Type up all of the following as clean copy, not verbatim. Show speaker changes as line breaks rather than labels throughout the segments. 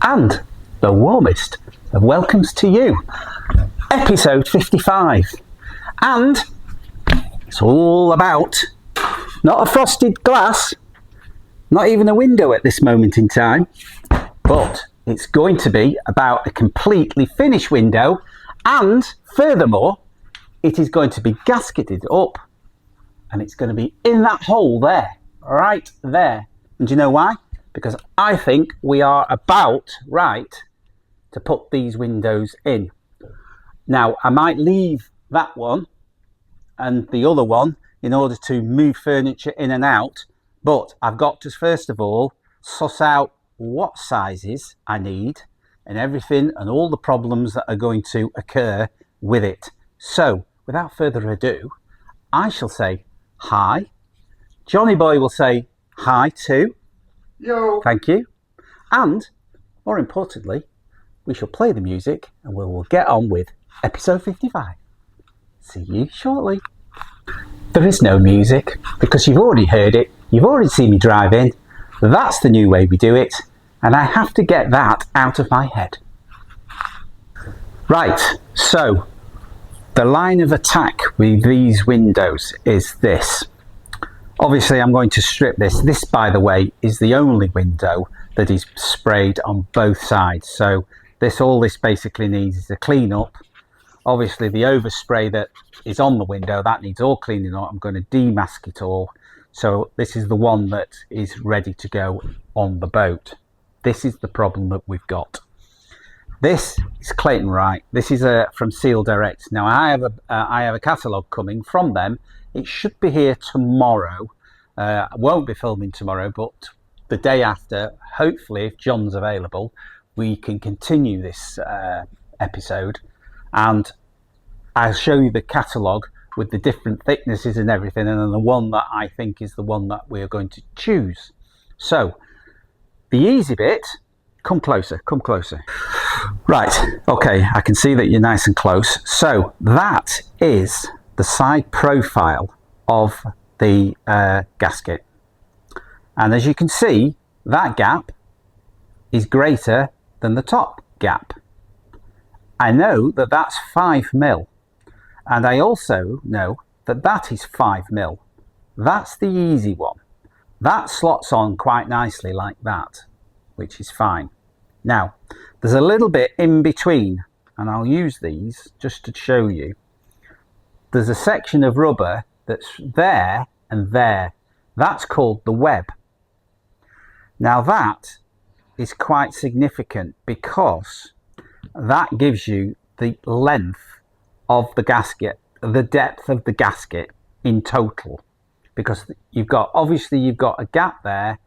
and the warmest of welcomes to you. Episode 55. And it's all about not a frosted glass, not even a window at this moment in time, but it's going to be about a completely finished window, and furthermore, it is going to be gasketed up, and it's going to be in that hole there, right there. And do you know why? Because I think we are about right to put these windows in. Now, I might leave that one and the other one in order to move furniture in and out, but I've got to first of all suss out what sizes I need and everything and all the problems that are going to occur with it. So, without further ado, I shall say hi. Johnny Boy will say hi too.
Yo.
Thank you. And, more importantly, we shall play the music and we will get on with episode 55. See you shortly. There is no music because you've already heard it. You've already seen me drive in. That's the new way we do it, and I have to get that out of my head. Right, so the line of attack with these windows is this. Obviously, I'm going to strip this. This, by the way, is the only window that is sprayed on both sides. So all this basically needs is a clean up. Obviously, the overspray that is on the window, that needs all cleaning up. I'm going to demask it all. So this is the one that is ready to go on the boat. This is the problem that we've got. This is Clayton Wright. This is from Seal Direct. Now I have a catalogue coming from them. It should be here tomorrow. I won't be filming tomorrow, but the day after, hopefully, if John's available, we can continue this episode, and I'll show you the catalogue with the different thicknesses and everything, and then the one that I think is the one that we're going to choose. So, the easy bit, come closer, come closer. Right, okay, I can see that you're nice and close. So, that is the side profile of the gasket. And as you can see, that gap is greater than the top gap. I know that that's 5mm. And I also know that that is 5mm. That's the easy one. That slots on quite nicely like that, which is fine. Now, there's a little bit in between, and I'll use these just to show you. There's a section of rubber that's there and there. That's called the web. Now that is quite significant because that gives you the length of the gasket, the depth of the gasket in total, because you've got a gap there,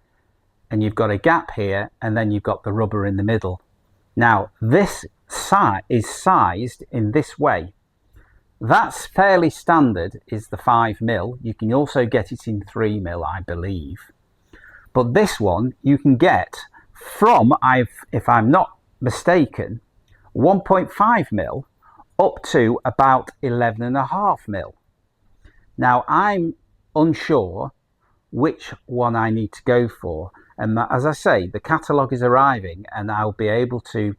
and you've got a gap here, and then you've got the rubber in the middle. Now this is sized in this way. That's fairly standard, is the 5mm. You can also get it in 3mm, I believe, but this one you can get from, if I'm not mistaken, 1.5mm up to about 11.5mm. Now I'm unsure which one I need to go for, and as I say, the catalogue is arriving and I'll be able to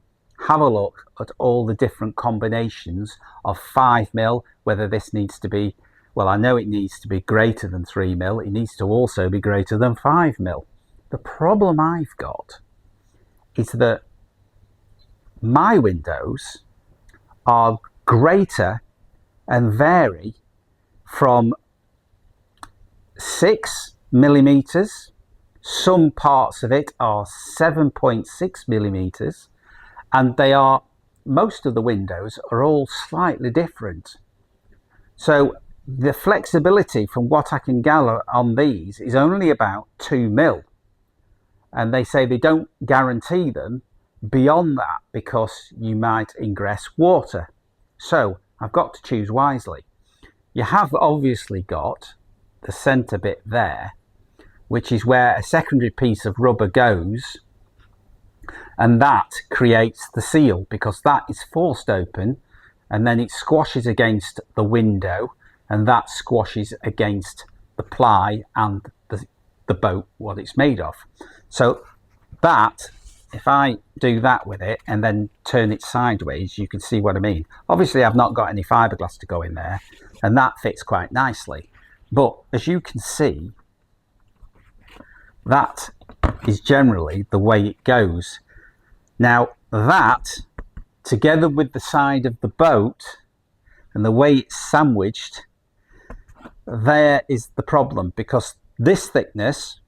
have a look at all the different combinations of 5mm, whether this needs to be, well, I know it needs to be greater than 3mm, it needs to also be greater than 5mm. The problem I've got is that my windows are greater and vary from 6mm, some parts of it are 7.6mm, and most of the windows are all slightly different. So the flexibility from what I can gather on these is only about 2mm, and they say they don't guarantee them beyond that because you might ingress water. So I've got to choose wisely. You have obviously got the center bit there, which is where a secondary piece of rubber goes, and that creates the seal because that is forced open, and then it squashes against the window, and that squashes against the ply and the boat, what it's made of. So that if I do that with it and then turn it sideways, you can see what I mean. Obviously I've not got any fiberglass to go in there, and that fits quite nicely, but as you can see, that is generally the way it goes. Now that, together with the side of the boat and the way it's sandwiched, there is the problem, because this thickness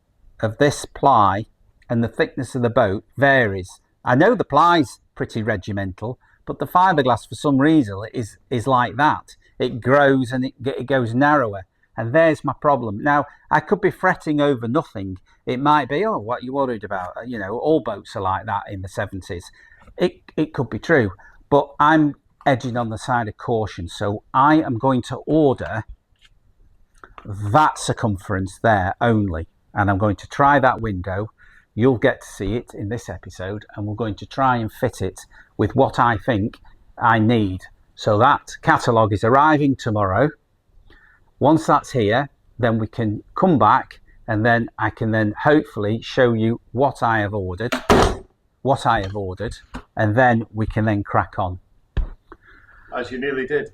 of this ply and the thickness of the boat varies. I know the ply's pretty regimental, but the fiberglass for some reason is like that. It grows and it goes narrower, and there's my problem. Now I could be fretting over nothing. It might be, oh, what are you worried about? You know, all boats are like that in the 70s. It could be true, but I'm edging on the side of caution, so I am going to order that circumference there only, and I'm going to try that window. You'll get to see it in this episode, and we're going to try and fit it with what I think I need. So that catalogue is arriving tomorrow. Once that's here, then we can come back, and then I can then hopefully show you what I have ordered, and then we can then crack on.
As you nearly did.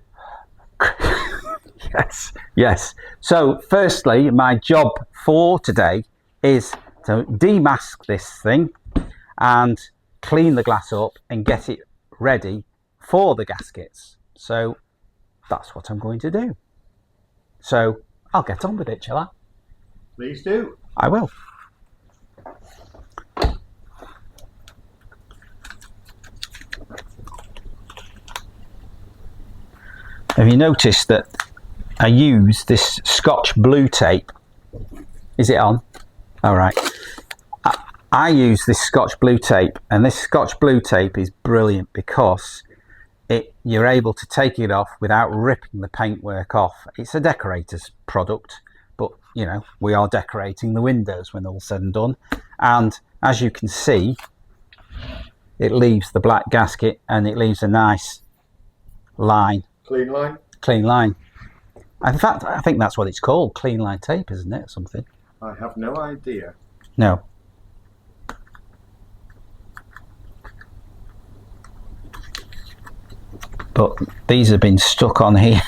Yes. So firstly, my job for today is to demask this thing and clean the glass up and get it ready for the gaskets. So that's what I'm going to do. So I'll get on with it, shall I?
Please do.
I will. Have you noticed that I use this Scotch blue tape? Is it on? All right. I use this Scotch blue tape, and this Scotch blue tape is brilliant because you're able to take it off without ripping the paintwork off. It's a decorator's product, but you know, we are decorating the windows when all's said and done. And as you can see, it leaves the black gasket and it leaves a nice line.
Clean line?
Clean line. In fact, I think that's what it's called, clean line tape, isn't it, or something?
I have no idea.
No. But these have been stuck on here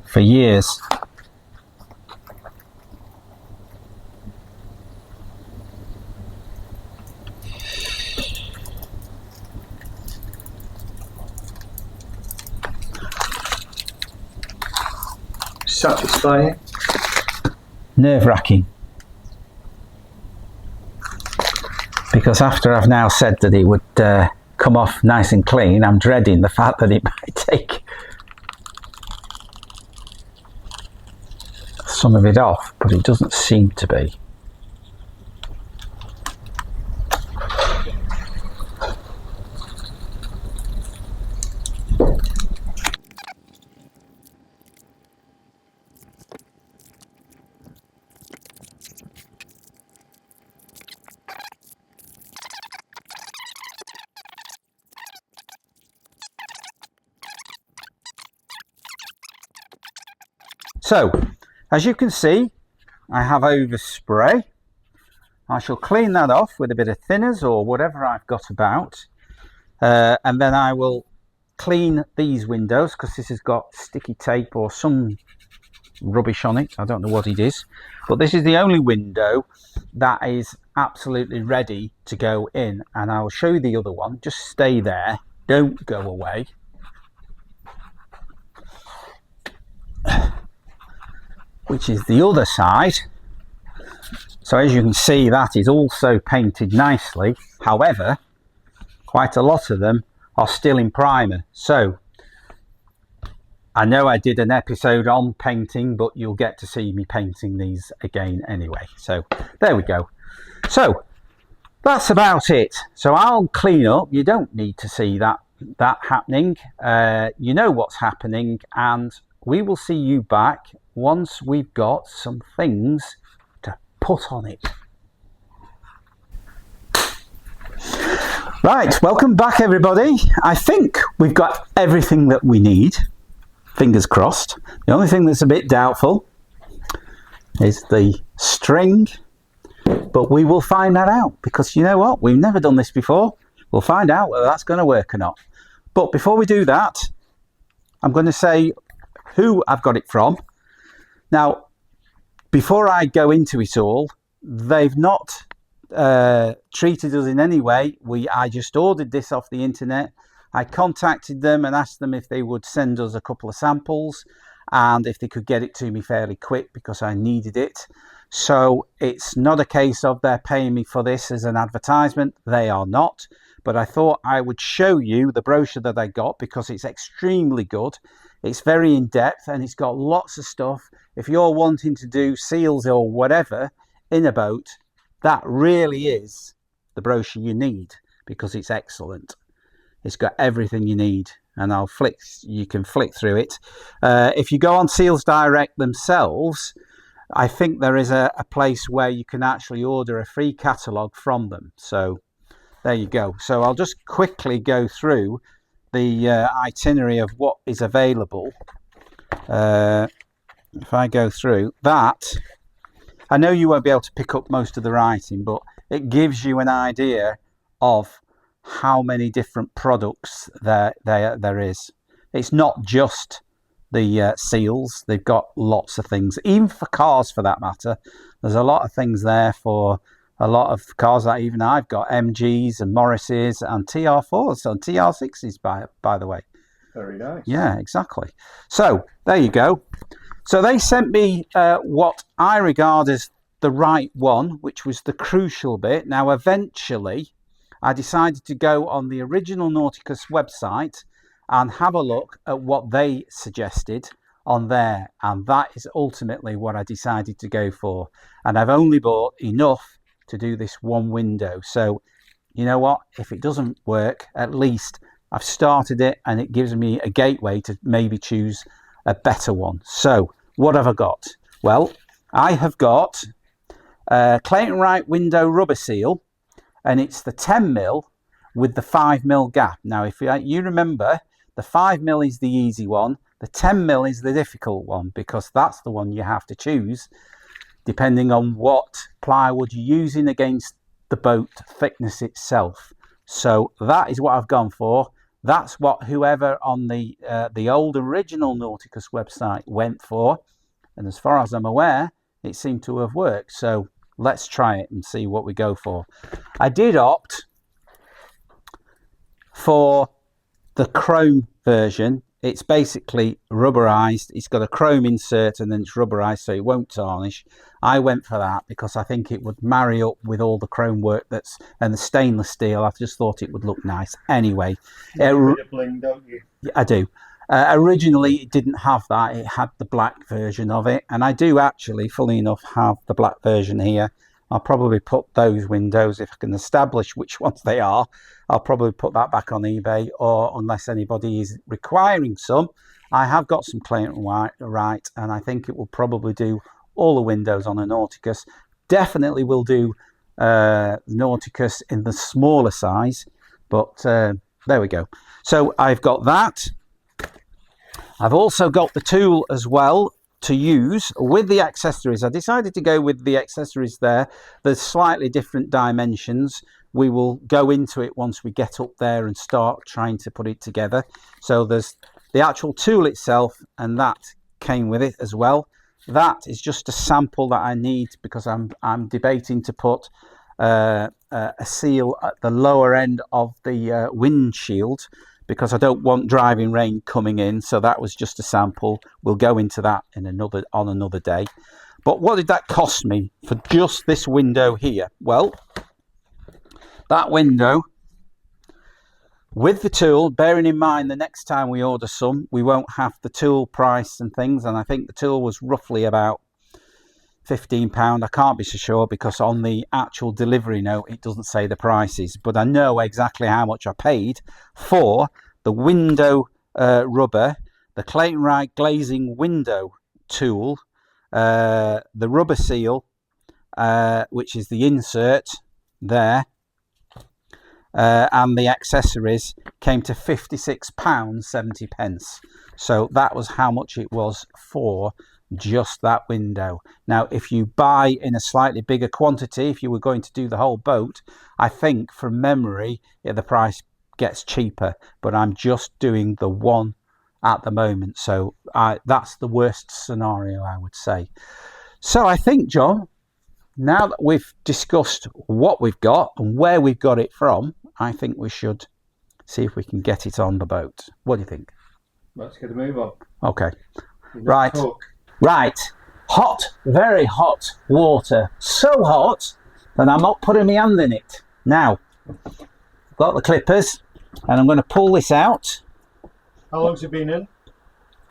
for years.
Satisfying?
Nerve-wracking. Because after I've now said that it would come off nice and clean, I'm dreading the fact that it might take some of it off, but it doesn't seem to be. So, as you can see, I have overspray. I shall clean that off with a bit of thinners or whatever I've got about. And then I will clean these windows, because this has got sticky tape or some rubbish on it. I don't know what it is. But this is the only window that is absolutely ready to go in. And I will show you the other one. Just stay there. Don't go away. Which is the other side. So as you can see, that is also painted nicely. However, quite a lot of them are still in primer. So I know I did an episode on painting, but you'll get to see me painting these again anyway. So there we go. So that's about it. So I'll clean up. You don't need to see that happening. You know what's happening, and we will see you back once we've got some things to put on it. Right, welcome back everybody. I think we've got everything that we need. Fingers crossed. The only thing that's a bit doubtful is the string But we will find that out, because you know what? We've never done this before. We'll find out whether that's going to work or not. But before we do that, I'm going to say who I've got it from. Now, before I go into it all, they've not treated us in any way. I just ordered this off the internet. I contacted them and asked them if they would send us a couple of samples and if they could get it to me fairly quick, because I needed it. So it's not a case of they're paying me for this as an advertisement. They are not. But I thought I would show you the brochure that I got, because it's extremely good. It's very in-depth and it's got lots of stuff. If you're wanting to do seals or whatever in a boat, that really is the brochure you need, because it's excellent. It's got everything you need, and you can flick through it. If you go on Seals Direct themselves, I think there is a place where you can actually order a free catalogue from them. So there you go. So I'll just quickly go through the itinerary of what is available. If I go through that, I know you won't be able to pick up most of the writing, but it gives you an idea of how many different products there is. It's not just the seals. They've got lots of things, even for cars for that matter. There's a lot of things there for a lot of cars that even I've got, MGs and Morrises and TR4s and TR6s by the way.
Very nice.
Yeah, exactly. So there you go. So they sent me what I regard as the right one, which was the crucial bit. Now, eventually, I decided to go on the original Nauticus website and have a look at what they suggested on there. And that is ultimately what I decided to go for. And I've only bought enough to do this one window. So, you know what? If it doesn't work, at least I've started it and it gives me a gateway to maybe choose a better one. So what have I got? Well, I have got Clayton Wright window rubber seal, and it's the 10mm with the 5mm gap. Now, if you remember, the 5mm is the easy one. The 10mm is the difficult one, because that's the one you have to choose depending on what plywood you're using against the boat thickness itself. So that is what I've gone for. That's what whoever on the old original Nauticus website went for. And as far as I'm aware, it seemed to have worked. So let's try it and see what we go for. I did opt for the chrome version. It's basically rubberized. It's got a chrome insert and then it's rubberized, so it won't tarnish. I went for that because I think it would marry up with all the chrome work and the stainless steel. I just thought it would look nice. Anyway,
a bit of bling, don't you?
I do. Originally, it didn't have that. It had the black version of it, and I do actually, fully enough, have the black version here. I'll probably put those windows, if I can establish which ones they are, I'll probably put that back on eBay, or unless anybody is requiring some, I have got some Clayton Wright, and I think it will probably do all the windows on a Nauticus. Definitely will do Nauticus in the smaller size, but there we go. So I've got that. I've also got the tool as well to use with the accessories. I decided to go with the accessories there. There's slightly different dimensions. We will go into it once we get up there and start trying to put it together. So there's the actual tool itself, and that came with it as well. That is just a sample that I need because I'm debating to put a seal at the lower end of the windshield, because I don't want driving rain coming in. So that was just a sample. We'll go into that in on another day. But what did that cost me for just this window here? Well, that window with the tool, bearing in mind the next time we order some, we won't have the tool price and things. And I think the tool was roughly about £15. I can't be so sure because on the actual delivery note it doesn't say the prices, but I know exactly how much I paid for the window rubber, the Clayton Wright glazing window tool, the rubber seal, which is the insert there, and the accessories came to £56.70. So that was how much it was for just that window. Now, if you buy in a slightly bigger quantity, if you were going to do the whole boat, I think from memory, the price gets cheaper, but I'm just doing the one at the moment. So that's the worst scenario, I would say. So I think, John, now that we've discussed what we've got and where we've got it from, I think we should see if we can get it on the boat. What do you think?
Let's get a move on.
Okay.
Right.
Right. Hot, very hot water. So hot that I'm not putting my hand in it. Now, I've got the clippers and I'm going to pull this out.
How long's it been in?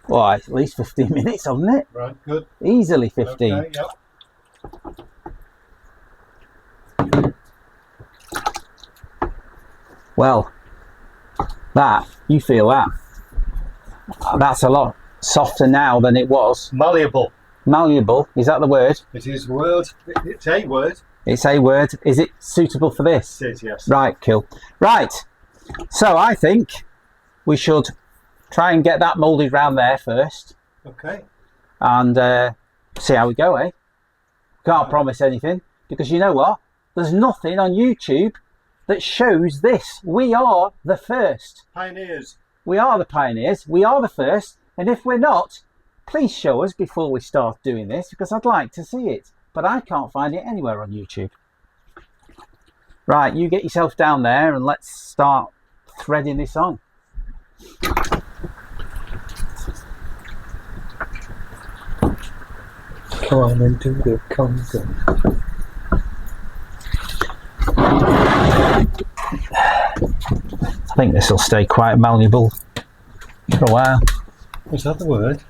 Well, at least 15 minutes, hasn't it?
Right, good.
Easily 15.
Okay, yep.
Well, you feel that? That's a lot softer now than it was.
Malleable.
Malleable, is that the word?
It is word. It's a word.
It's a word. Is it suitable for this?
It is, yes.
Right, cool. Right, so I think we should try and get that moulded round there first.
Okay.
And see how we go, eh? Can't promise anything, because you know what? There's nothing on YouTube that shows this. We are the first.
Pioneers.
We are the pioneers. We are the first. And if we're not, please show us before we start doing this, because I'd like to see it. But I can't find it anywhere on YouTube. Right, you get yourself down there and let's start threading this on.
Come on into the Congo.
I think this will stay quite malleable for a while.
Is that the word?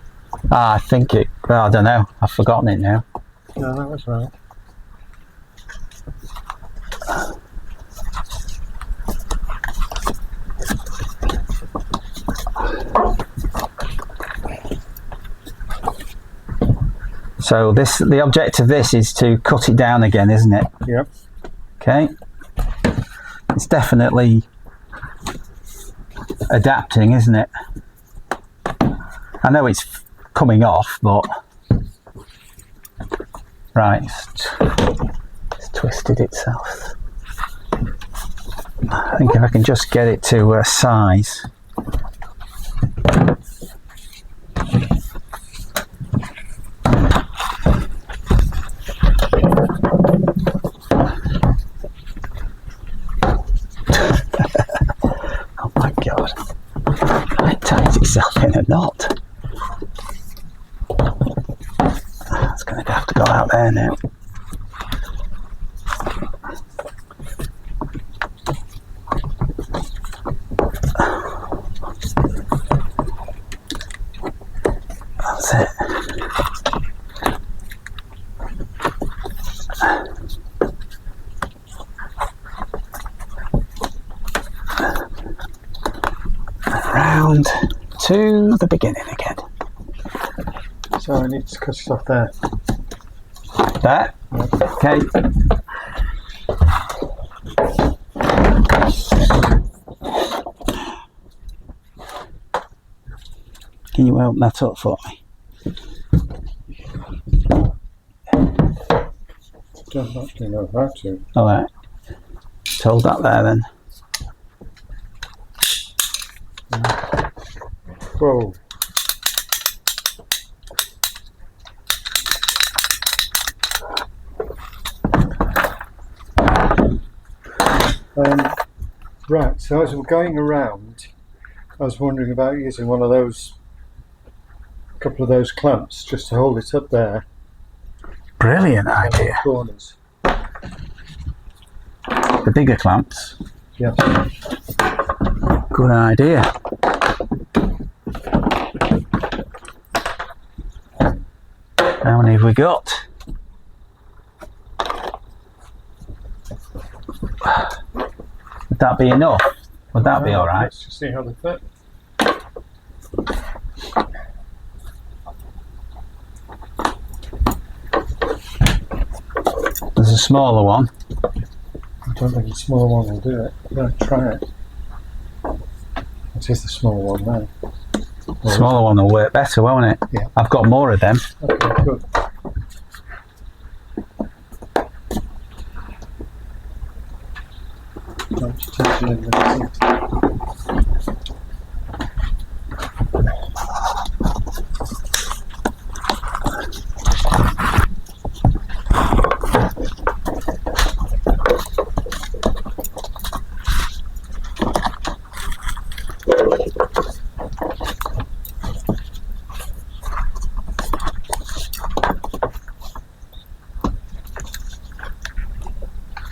I think it, well, I don't know, I've forgotten it now.
No, that was right.
So the object of this is to cut it down again, isn't it?
Yep.
Okay. It's definitely adapting, isn't it? I know it's coming off, but right, it's twisted itself. I think if I can just get it to a size. Oh my God, it ties itself in a knot. It's going to have to go out there now. That's it. Round to the beginning again.
So I need to cut it off there.
There? Okay. Can you open that up for me?
Don't actually know how to.
Alright. Hold that there then.
Whoa. Right, so as we're going around, I was wondering about using one of those, couple of those clamps just to hold it up there.
Brilliant idea.
Corners.
The bigger clamps.
Yeah.
Good idea. How many have we got? Would that be enough? Would that be alright?
Let's just see how they fit.
There's a smaller one.
I don't think the small one will do it. I'm going to try it. It is the small one now.
Smaller one will work better, won't it?
Yeah.
I've got more of them.
Okay, good. Don't touch it in the seat.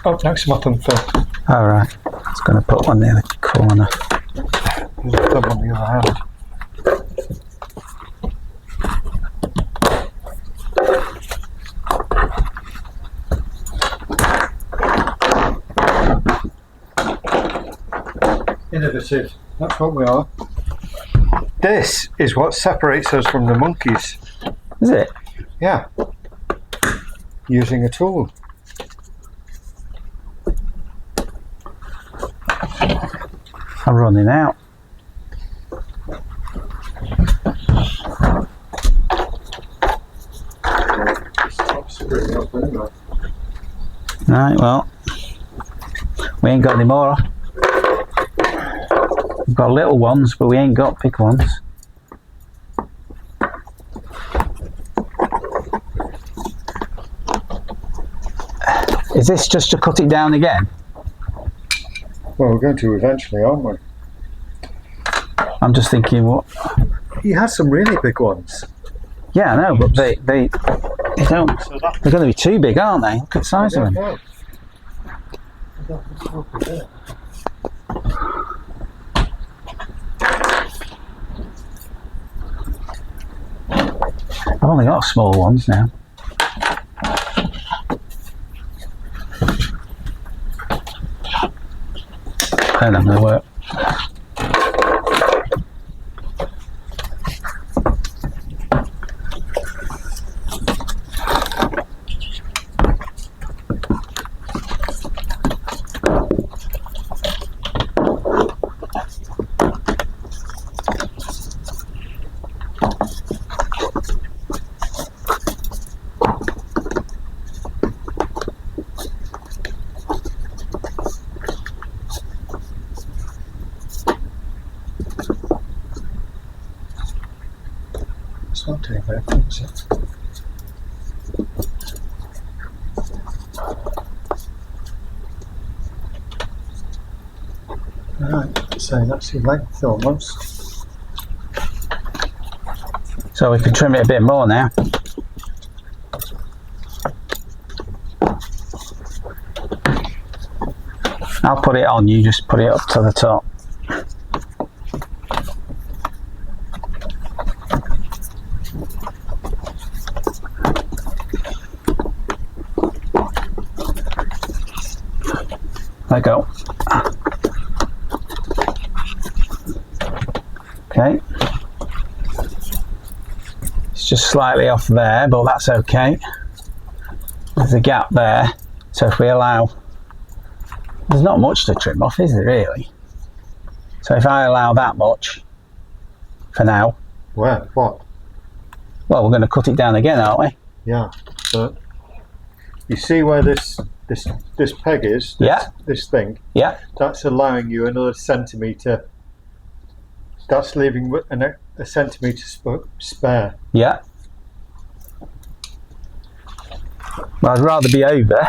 Oh, next to my thumb, Phil.
Alright, I was going to put one near the corner.
There's a thumb on the other hand. Innovative. That's what we are. This is what separates us from the monkeys.
Is it?
Yeah. Using a tool.
I'm running out. Right, well, we ain't got any more. We've got little ones, but we ain't got big ones. Is this just to cut it down again?
Well, we're going to eventually, aren't we?
I'm just thinking, what?
He has some really big ones.
Yeah, I know, but they don't.
So that,
They're going to be too big, aren't they? Look at the size of them.
know.
I've only got small ones now. They're not going to work.
It's not doing very good, is it? Right, so that's your length almost.
So we can trim it a bit more now. I'll put it on, you just put it up to the top. Let go. Okay. It's just slightly off there, but that's okay. There's a gap there. So if we allow, there's not much to trim off, is there really? So if I allow that much for now.
Where? What?
Well, we're going to cut it down again, aren't we?
Yeah, but you see where this peg is?
Yeah.
This thing?
Yeah.
That's allowing you another centimetre. That's leaving a centimetre spare.
Yeah. Well, I'd rather be over.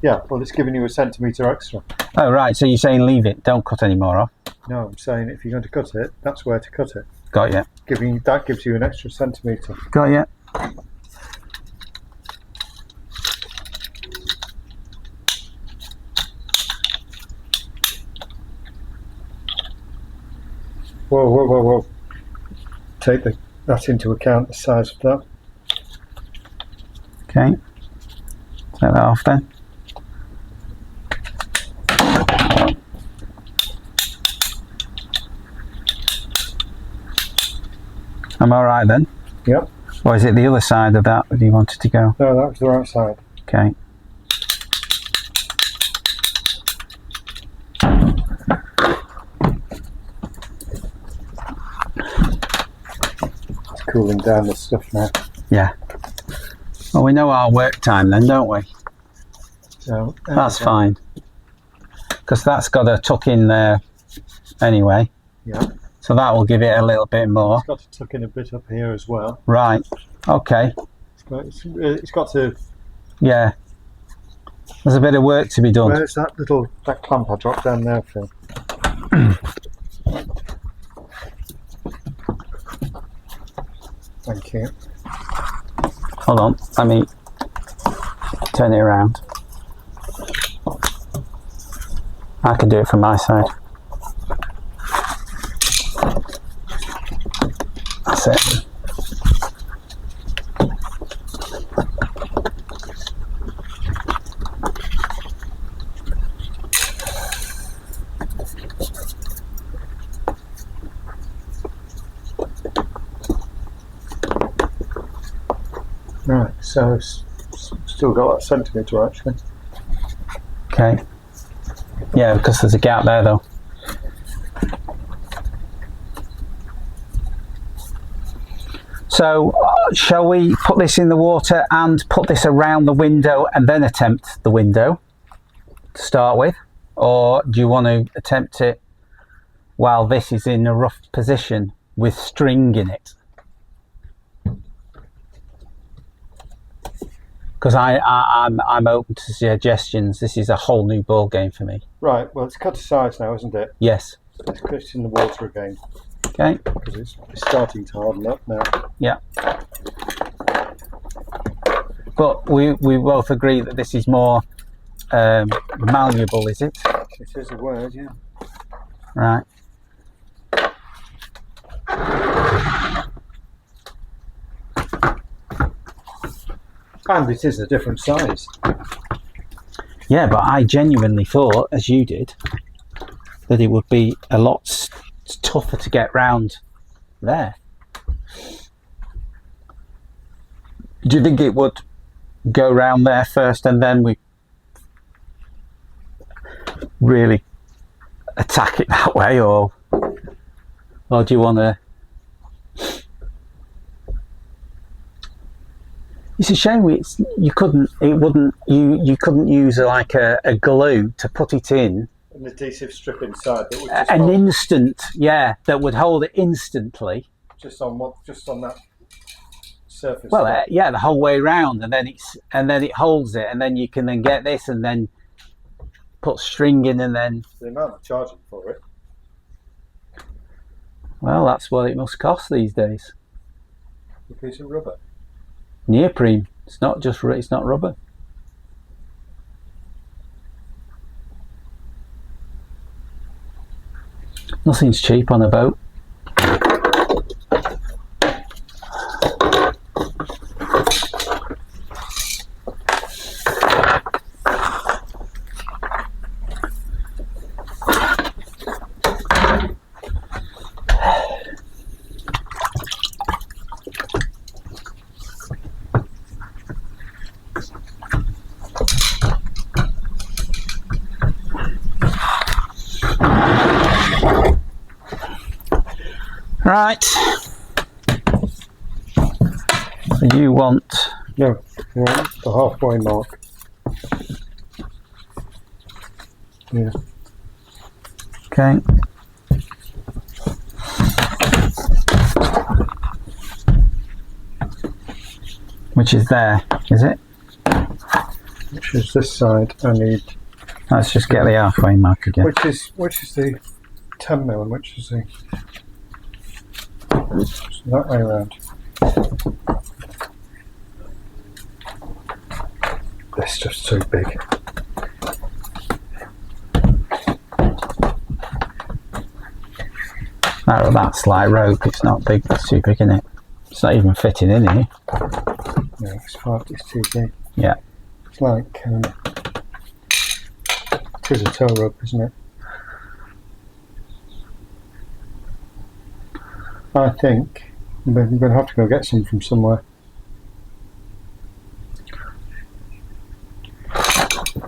Yeah, well, it's giving you a centimetre extra.
Oh, right. So you're saying leave it, don't cut any more off.
No, I'm saying if you're going to cut it, that's where to cut it.
Got you.
That gives you an extra centimetre.
Got you.
Whoa, whoa, whoa, whoa. Take that into account, the size of that.
Okay. Take that off then. I'm all right then?
Yep.
Or is it the other side of that you wanted to go?
No, that was the right side.
Okay.
cooling down the stuff now.
Yeah. Well, we know our work time then, don't we?
So
That's fine. Because that's got to tuck in there anyway.
Yeah.
So that will give it a little bit more.
It's got to tuck in a bit up here as well.
Right. Okay.
It's got to.
Yeah. There's a bit of work to be done.
Where's that clamp I dropped down there, Phil? Thank you.
Hold on. Let me turn it around. I can do it from my side. That's it.
Right, so it's still got that centimetre actually.
Okay. Yeah, because there's a gap there though. So, shall we put this in the water and put this around the window and then attempt the window to start with? Or do you want to attempt it while this is in a rough position with string in it? Because I'm open to suggestions. This is a whole new ball game for me.
Right, well it's cut to size now, isn't it?
Yes.
So let's put it in the water again.
Okay.
Because it's starting to harden up now.
Yeah. But we both agree that this is more malleable, is it?
It is a word, yeah.
Right.
And it is a different size.
Yeah, but I genuinely thought, as you did, that it would be a lot tougher to get round there. Do you think it would go round there first and then we really attack it that way, or do you want to? It's a shame you couldn't use like a glue to put it in.
An adhesive strip inside that would just
An instant, yeah, that would hold it instantly.
just on that surface.
Well, yeah, the whole way round, and then it holds it, and then you can then get this, and then put string in, and then.
The amount of charging for it.
Well, that's what it must cost these days.
A piece of rubber.
Neoprene. It's not rubber. Nothing's cheap on a boat. Right. So you want
the halfway mark. Yeah.
Okay. Which is there, is it?
Which is this side. I need.
Let's just get the halfway mark again.
Which is the 10mm and which is the. So that way around. This just too big.
That's like rope. It's not big. It's too big, isn't it? It's not even fitting in here.
No, it's too big.
Yeah.
It's like it is a tow rope, isn't it? I think we're going to have to go get some from somewhere.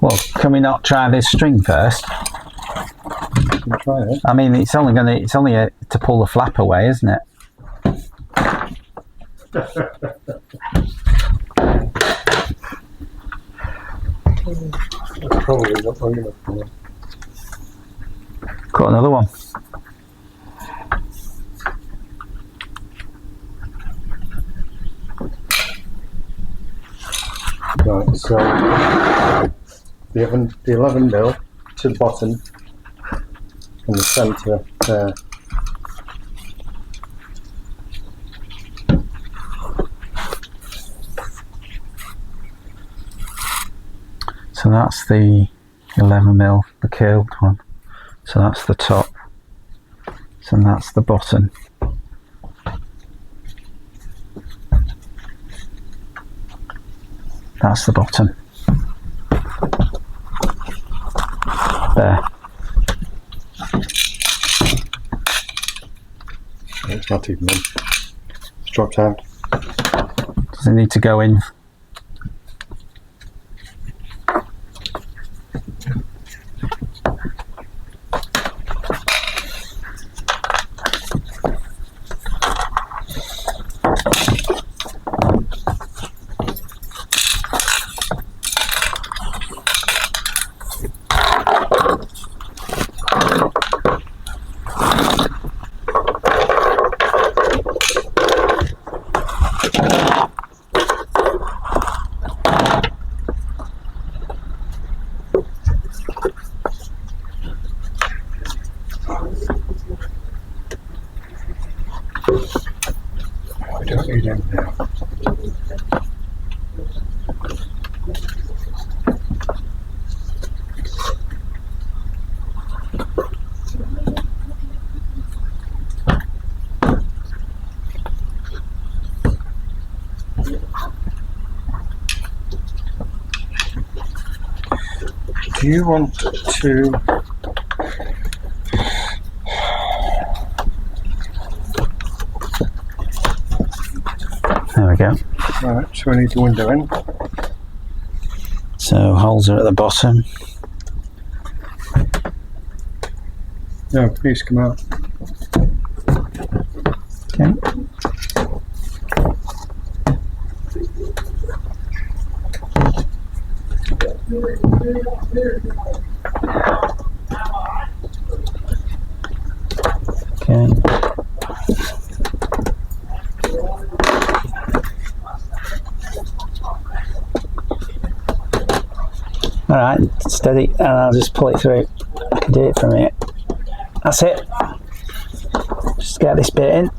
Well, can we not try this string first?
We'll try it.
I mean, it's only to pull the flap away, isn't it?
Probably not long enough for them.
Got another one.
Right, so the 11 mil to the bottom and the centre there.
So that's the 11 mil, the curled one. So that's the top. So that's the bottom. That's the bottom. There.
It's not even in. It's dropped out.
Does it need to go in?
We don't need him now. Do you want to
There we go.
right, so we need the window in.
So holes are at the bottom.
No, please come out.
Okay. Okay. All right, steady, and I'll just pull it through. I can do it from here. That's it. Just get this bit in.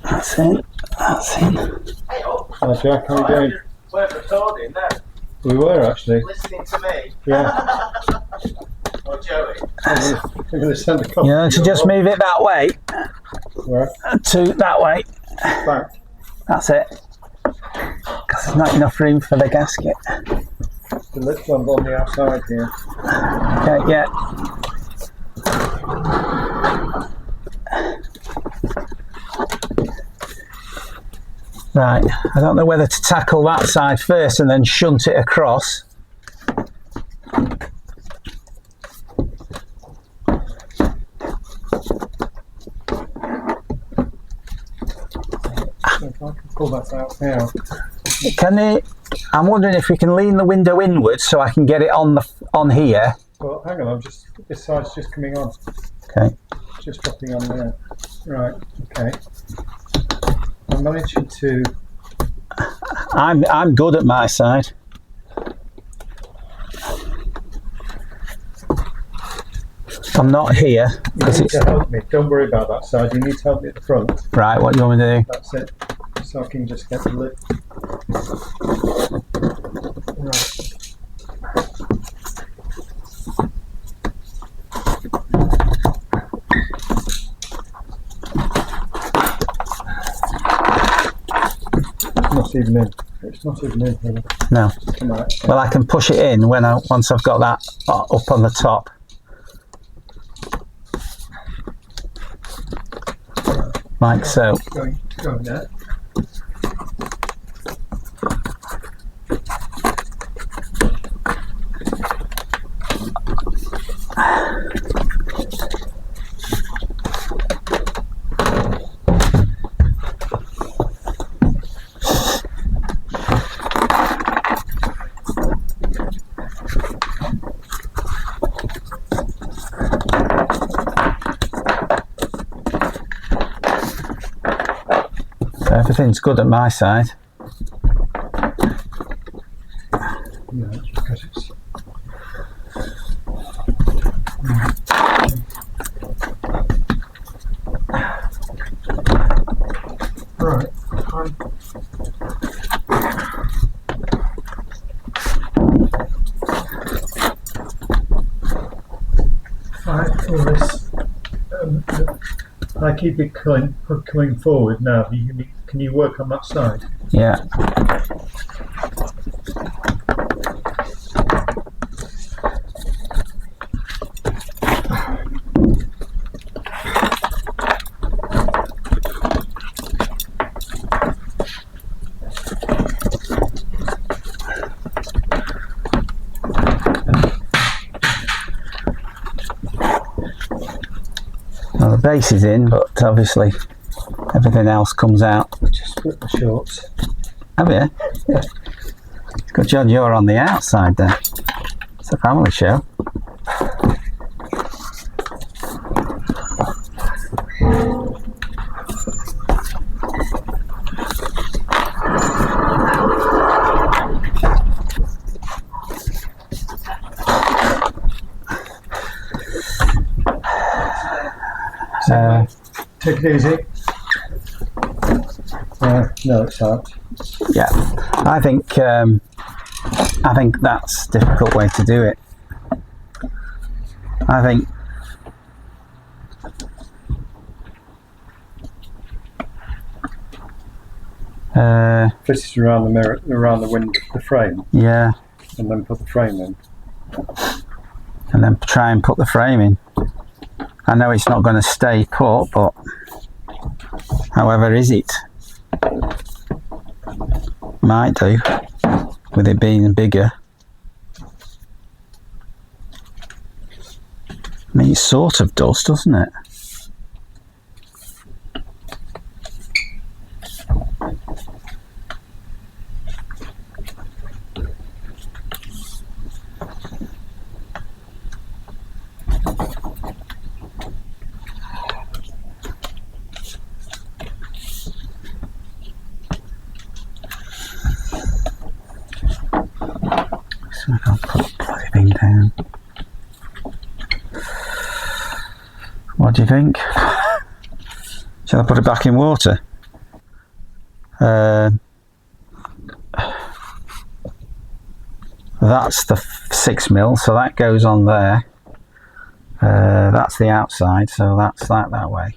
That's in. That's in.
Hi Jack, how are you doing?
We're recording now.
We were actually.
Listening to me.
Yeah.
Or Joey.
I'm going to send a copy.
You know, to just move it that way,
Where?
to that way.
Back.
That's it. Because there's not enough room for the gasket.
The lip bump on the outside here.
Okay, yeah. Right, I don't know whether to tackle that side first and then shunt it across.
If I can pull that out now.
I'm wondering if we can lean the window inwards so I can get it on here.
Well, hang on, this side's just coming on.
Okay.
Just dropping on there. Right, okay. I'm managing to.
I'm good at my side. I'm not here
You
because
need
it's
to help me. Don't worry about that side. You need to help me at the front.
right. What do you want me to do?
That's it. So I can just get the lid. Right. Not even in. It's not even in. Really.
No.
Come on.
Well, I can push it in once I've got that up on the top. Like so.
Going there.
Everything's good at my side.
Yeah, because it's... Right, fine. All this, I keep it coming forward now. Can you work on that side?
Yeah. Well, the base is in, but obviously everything else comes out.
Just split the shorts.
Have you?
Yeah.
Good job you're on the outside then. It's a family show.
Take it easy. No, it's out.
Yeah, I think that's a difficult way to do it. I think
Twist it around the mirror, around the window, the frame,
yeah,
and then put the frame in.
and then try and put the frame in. I know it's not going to stay put, but however is it? Might do, with it being bigger. I mean, it sort of does, doesn't it? So I'll put the bloody thing down. What do you think? Shall I put it back in water? That's the 6mm, so that goes on there. That's the outside, so that's that way.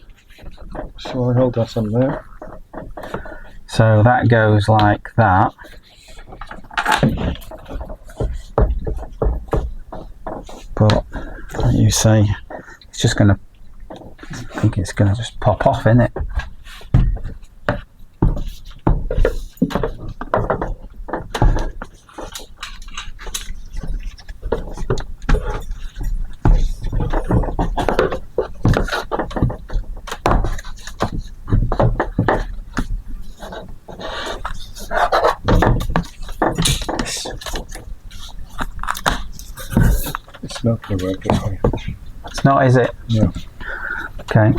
So I hold that on there.
So that goes like that. But like you say, it's just going to, I think it's going to just pop off, isn't it?
It's not going to work this way.
It's not, is it?
No.
Okay.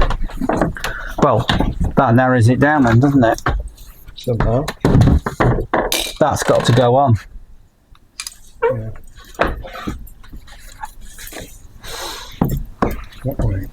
Well, that narrows it down then, doesn't it?
Somehow.
That's got to go on.
Yeah. That way.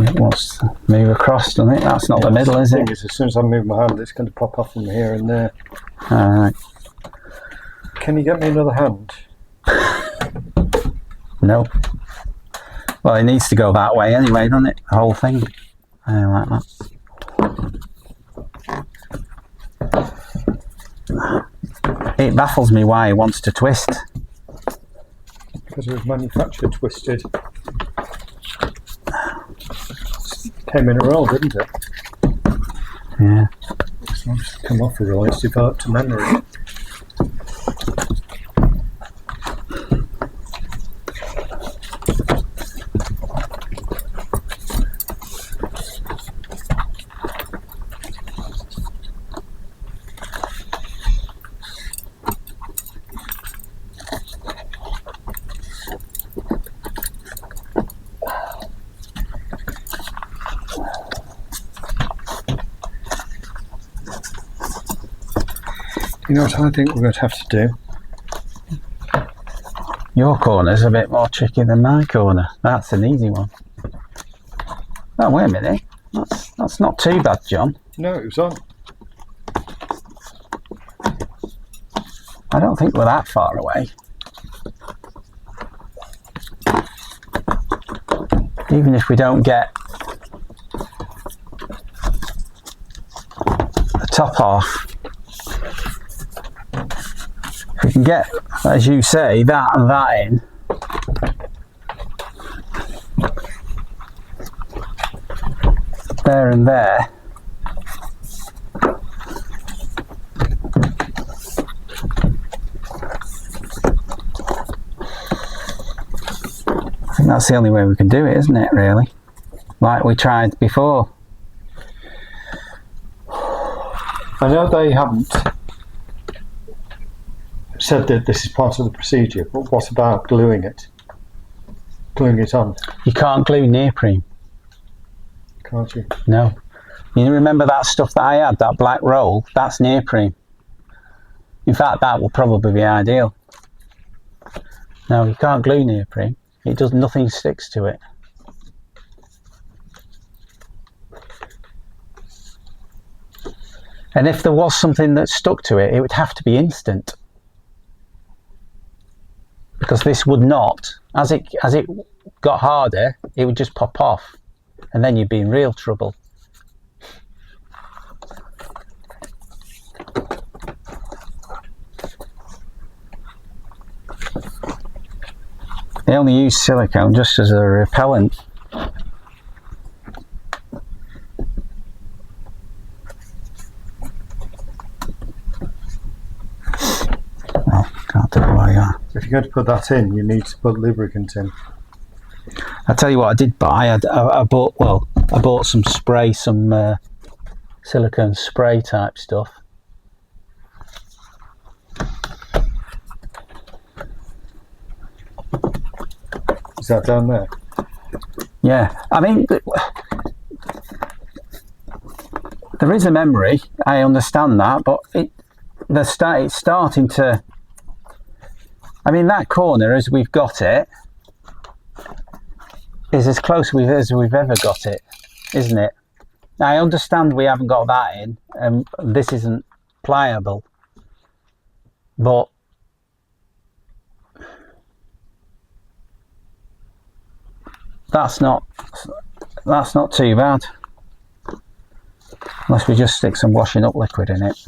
It wants to move across, doesn't it? That's not the middle, is
The
it?
thing is, as soon as I move my hand, it's going to pop off from here and there.
Alright.
Can you get me another hand?
No. Well, it needs to go that way anyway, doesn't it? The whole thing. Like that. It baffles me why it wants to twist.
Because it was manufactured twisted. Came in a roll, didn't it? come off for all. It's developed a memory. You know what I think we're going to have to do?
Your corner's a bit more tricky than my corner. That's an easy one. Oh, wait a minute. That's not too bad, John.
No, it was on.
I don't think we're that far away. Even if we don't get the top half, if we can get, as you say, that and that in, there and there, I think that's the only way we can do it, isn't it, really? Like we tried before.
I know they haven't said that this is part of the procedure, but what about gluing it? Gluing it on,
You can't glue neoprene.
can't you?
No. You remember that stuff that I had, that black roll? That's neoprene. In fact, that will probably be ideal. No, you can't glue neoprene. It does, nothing sticks to it. And if there was something that stuck to it, it would have to be instant. Because this would not, as it got harder, it would just pop off. And then you'd be in real trouble. They only use silicone just as a repellent. Oh, can't do it while you are.
If you're going to put that in, you need to put lubricant in.
I'll tell you what I did buy. I bought some spray, some silicone spray type stuff.
Is that down there?
Yeah, I mean, there is a memory. I understand that, but it's starting to. I mean, that corner, as we've got it, is as close as we've ever got it, isn't it? I understand we haven't got that in, and this isn't pliable, but that's not too bad. Unless we just stick some washing up liquid in it,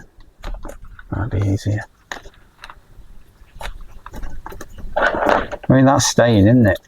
that'd be easier. I mean, that's staying, isn't it?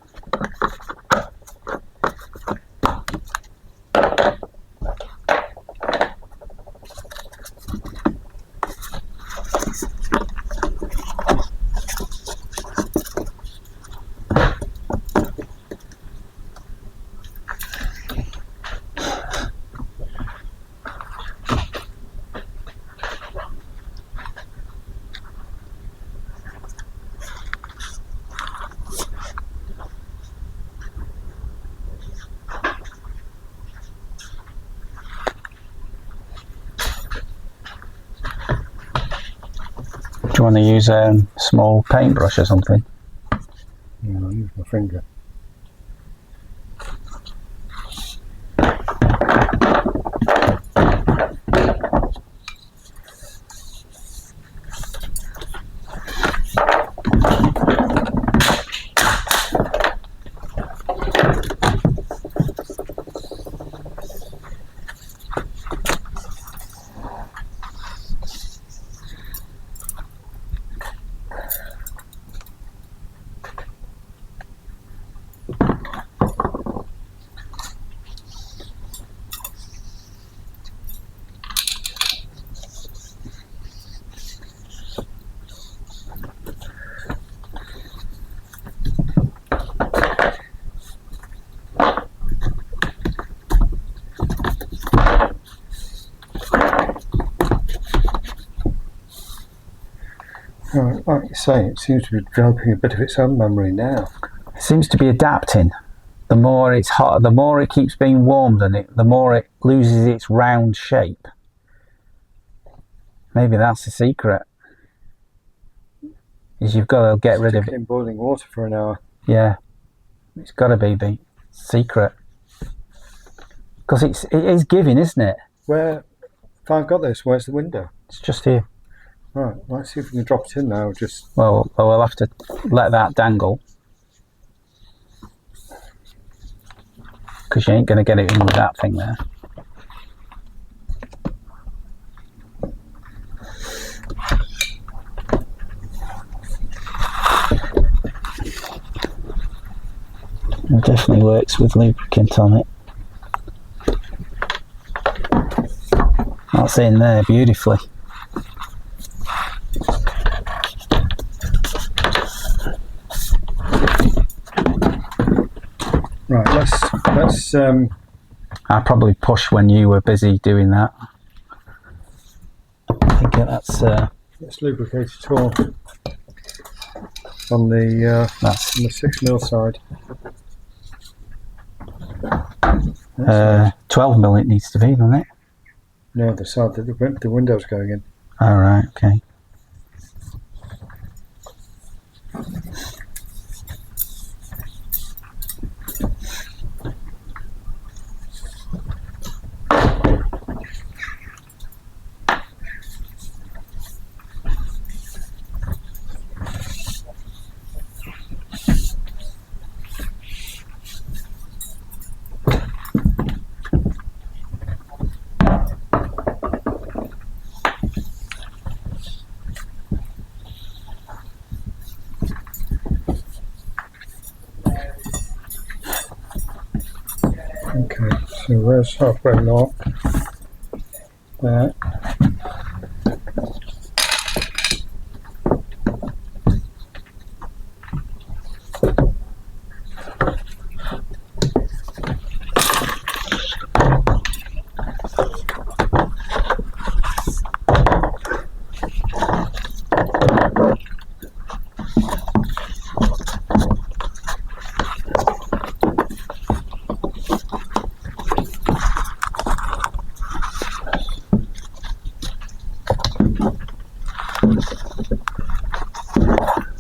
Do you want to use a small paintbrush or something?
Yeah, I'll use my finger. like you say, it seems to be developing a bit of its own memory now.
It seems to be adapting. The more it's hot, the more it keeps being warmed, and the more it loses its round shape. Maybe that's the secret. Is you've got to get rid of
Stick it
it.
in boiling water for an hour.
Yeah, it's got to be the secret. Because it is giving, isn't it?
Where, if I've got this, where's the window?
It's just here.
Right, let's see if we can drop it in now. Just
Well, we'll have to let that dangle. Because you ain't going to get it in with that thing there. It definitely works with lubricant on it. That's in there beautifully.
right. Let's.
I probably pushed when you were busy doing that. I think that's
Let's lubricate it all on the
that's
6mm side.
12mm it needs to be, doesn't it?
No, the side that the window's going in.
All right, okay.
Okay, so where's halfway mark? There.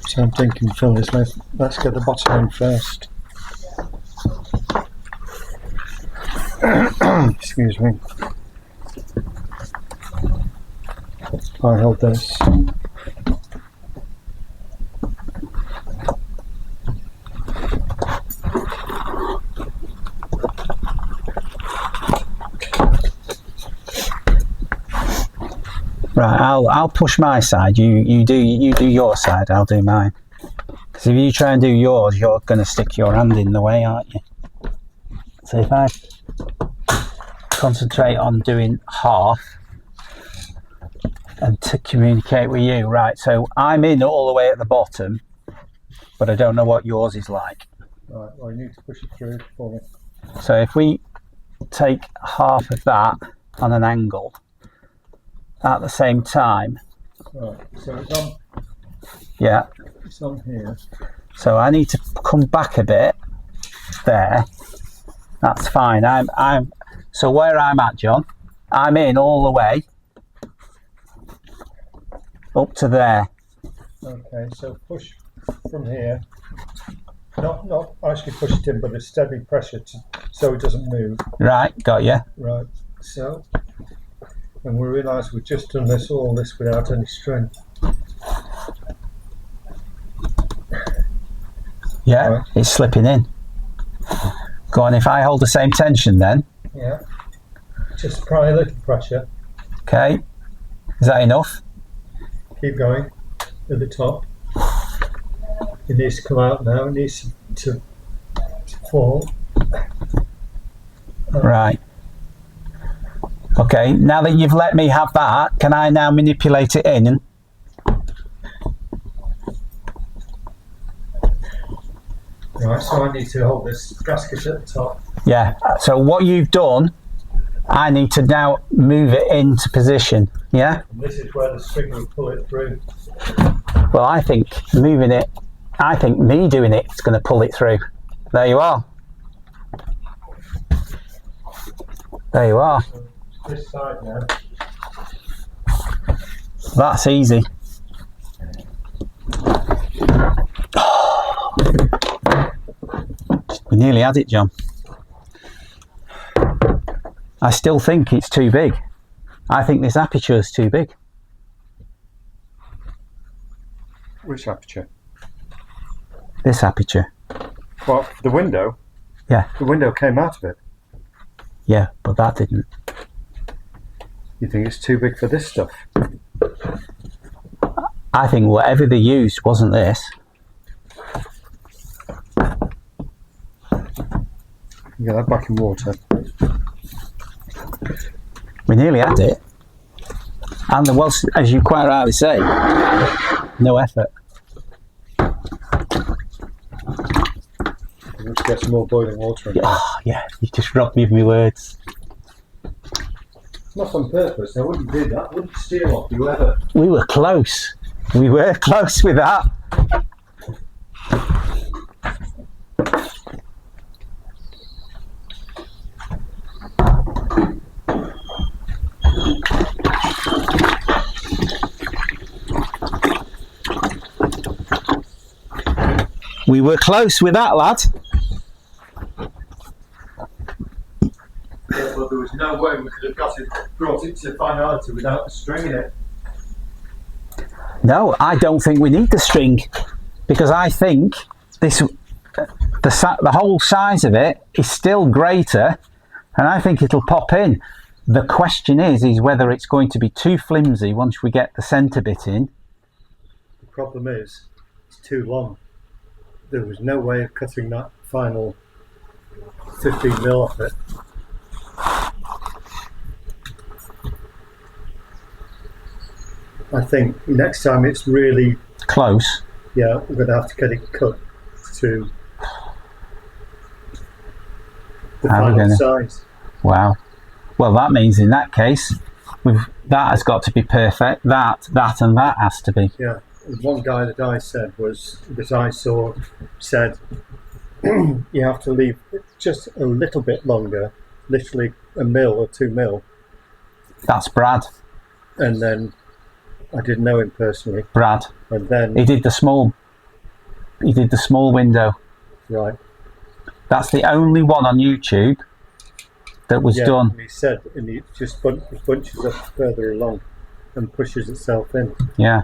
So I'm thinking, Phil, let's get the bottom in first. Excuse me. I hold this.
Right, I'll push my side. You do your side. I'll do mine. Because if you try and do yours, you're going to stick your hand in the way, aren't you? So if I concentrate on doing half and to communicate with you, right? So I'm in all the way at the bottom, but I don't know what yours is like.
Right, well, you need to push it through for me.
So if we take half of that on an angle at the same time,
Right, so it's on.
yeah.
It's on here.
So I need to come back a bit there. That's fine. I'm so where I'm at, John, I'm in all the way up to there.
Okay, so push from here. Not actually push it in, but a steady pressure so it doesn't move.
Right, got you.
Right, so, and we realise we've just done all this without any strength.
Yeah,
Right.
It's slipping in. Go on, if I hold the same tension then.
Yeah, just apply a little pressure.
Okay, is that enough?
Keep going at the top. It needs to come out now. It needs to fall.
Right. Okay, now that you've let me have that, can I now manipulate it in?
Right, so I need to hold this gasket at the top.
Yeah, so what you've done, I need to now move it into position, yeah?
And this is where the string will pull it through.
Well, I think moving it, I think me doing it is going to pull it through. There you are. There you are.
This side now.
That's easy. We nearly had it, John. I still think it's too big. I think this aperture is too big.
Which aperture?
This aperture.
Well, the window.
Yeah.
The window came out of it.
Yeah, but that didn't.
You think it's too big for this stuff?
I think whatever they used wasn't this.
You get that back in water.
We nearly had it. And there was, as you quite rightly say, no effort.
Let's get some more boiling water in there.
Oh, yeah, you just robbed me of my words.
Not on purpose, I wouldn't do that. I wouldn't steal off you ever.
We were close. We were close with that. We were close with that, lad.
Yeah, well, there was no way we could have brought it to finality without the string in it.
No, I don't think we need the string, because I think this, the whole size of it is still greater, and I think it'll pop in. The question is whether it's going to be too flimsy once we get the centre bit in.
The problem is, it's too long. There was no way of cutting that final 15mm off it. I think next time it's really
Close.
yeah, we're going to have to get it cut to the
How are we
final
gonna-
size.
Wow. Well, that means in that case, that has got to be perfect. That, and that has to be.
Yeah, and one guy that I saw said you have to leave it just a little bit longer, literally 1mm or 2mm,
That's Brad.
and then I didn't know him personally,
Brad.
and then
He did the small window.
right,
That's the only one on YouTube that was
yeah,
done.
and he said, and he just bunches up further along and pushes itself in.
Yeah.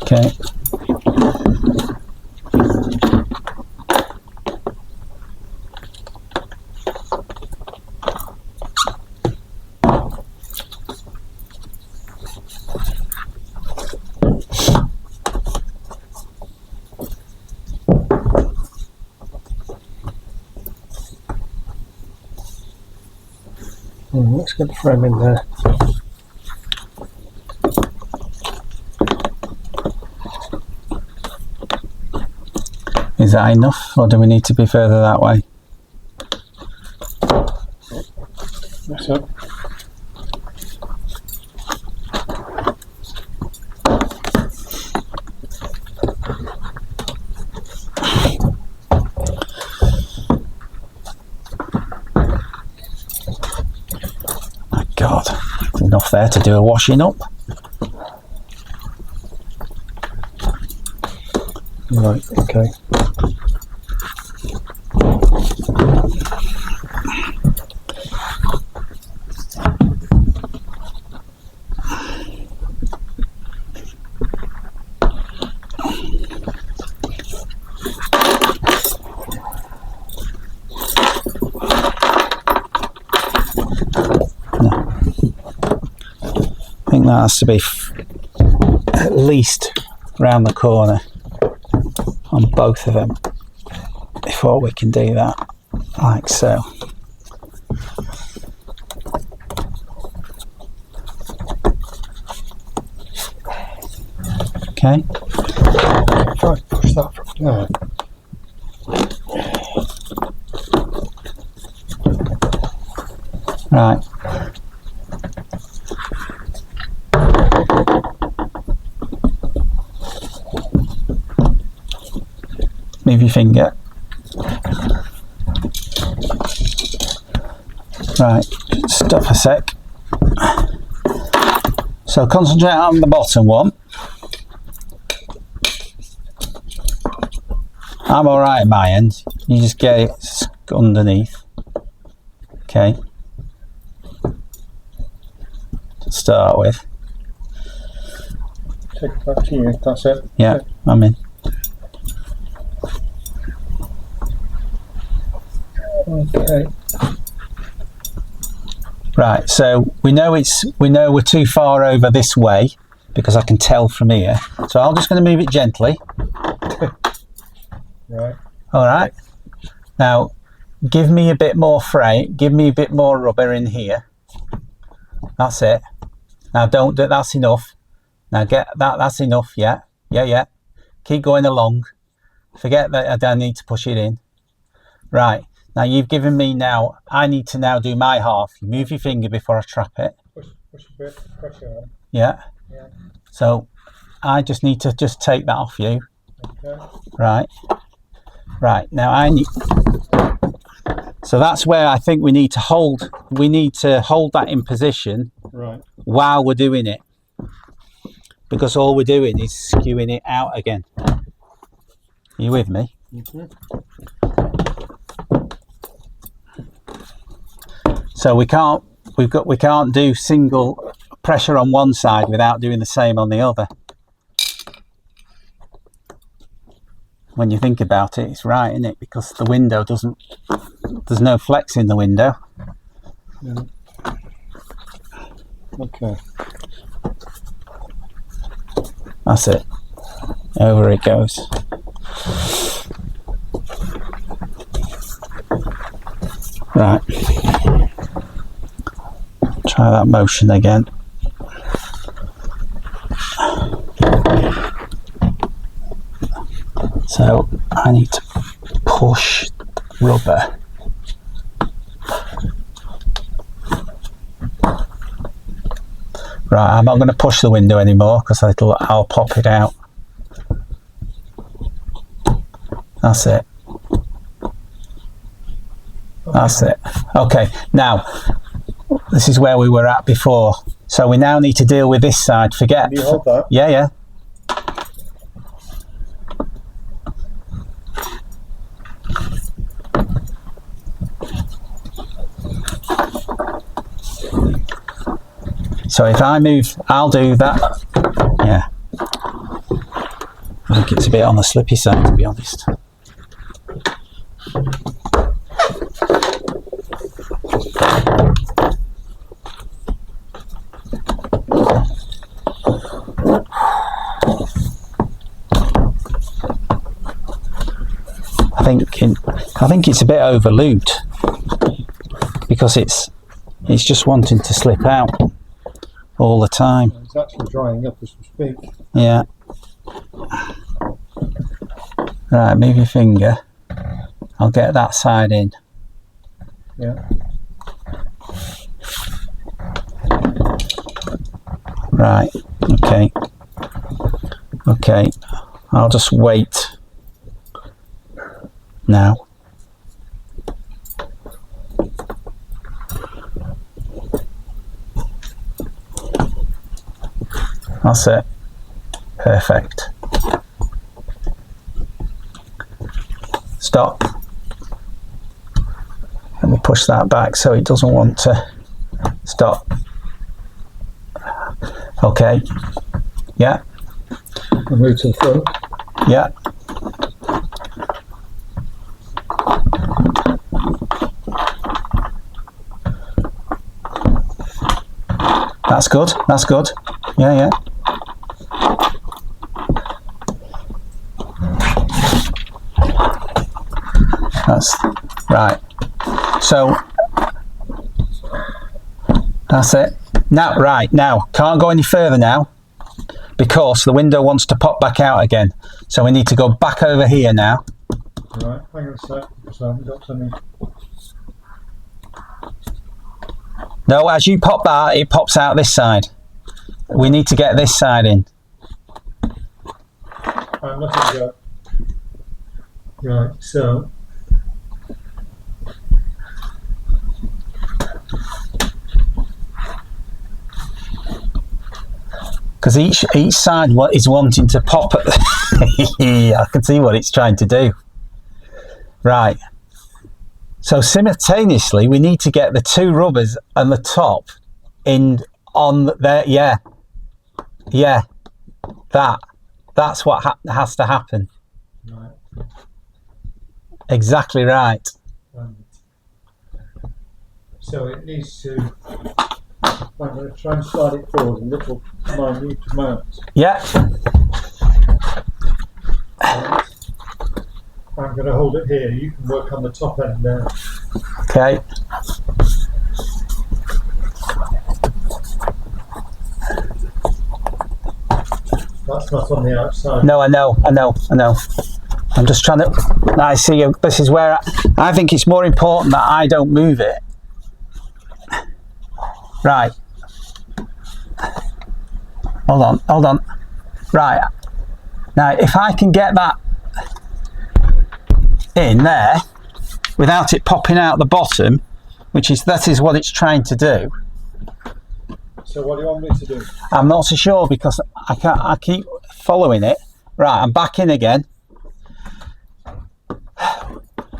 Okay.
Let's get the frame in there.
Is that enough, or do we need to be further that way?
That's it.
My God, enough there to do a washing up.
Right, okay.
I think that has to be at least round the corner on both of them before we can do that, like so. Okay.
Try to push that from there.
Right. Move your finger. Right, stop a sec. So concentrate on the bottom one. I'm alright at my end. You just get it underneath. Okay. To start with.
Take it back to you, that's it.
Yeah, I'm in.
Okay.
Right, so we know we're too far over this way because I can tell from here. So I'm just going to move it gently.
Right.
All right. Now, give me a bit more give me a bit more rubber in here. That's it. Now don't do that's enough. Now get that. That's enough. Yeah. Yeah. Keep going along. Forget that I don't need to push it in. Right. Now you've given me now, I need to now do my half. You move your finger before I trap it.
Push a bit, pressure on.
Yeah.
Yeah.
So I just need to just take that off you.
Okay.
Right. Right. Now I need, so that's where I think we need to hold that in position.
Right.
While we're doing it. Because all we're doing is skewing it out again. Are you with me?
Mm-hmm.
So we can't do single pressure on one side without doing the same on the other. When you think about it, it's right, isn't it? Because the window there's no flex in the window.
Yeah. Okay.
That's it. Over it goes. Right. Try that motion again. So I need to push the rubber. Right, I'm not going to push the window anymore because I'll pop it out. That's it. That's it. Okay, now this is where we were at before. So we now need to deal with this side. Forget.
Can you hold that?
Yeah, yeah. So if I move, I'll do that. Yeah. I think it's a bit on the slippy side, to be honest. I think it's a bit over lubed because it's just wanting to slip out all the time.
It's actually drying up as we speak.
Yeah. Right, move your finger. I'll get that side in.
Yeah.
Right, okay. Okay, I'll just wait now. That's it. Perfect. Stop. Let me push that back so it doesn't want to stop. Okay. Yeah.
We'll move to the front.
Yeah. That's good. That's good. Yeah, yeah. That's right. So that's it. Now, right now, can't go any further now because the window wants to pop back out again. So we need to go back over here now.
Right, hang on a sec. So I've got something.
No, as you pop that, it pops out this side. We need to get this side in.
I'm looking at that. Right, so.
Because each side is wanting to pop at I can see what it's trying to do. Right. So simultaneously, we need to get the two rubbers and the top in on there. Yeah. Yeah. That's what has to happen.
Right.
Exactly right.
So it needs to. I'm going to try and slide it forward a little minute amount.
Yeah.
Right. I'm going to hold it here. You can work on the top end there.
Okay.
That's not on the outside.
No, I know. I'm just trying to. I see you. This is where I think it's more important that I don't move it. Right. Hold on. Right. Now, if I can get that in there without it popping out the bottom, that is what it's trying to do.
So what do you want me to do?
I'm not so sure because I keep following it. Right, I'm back in again.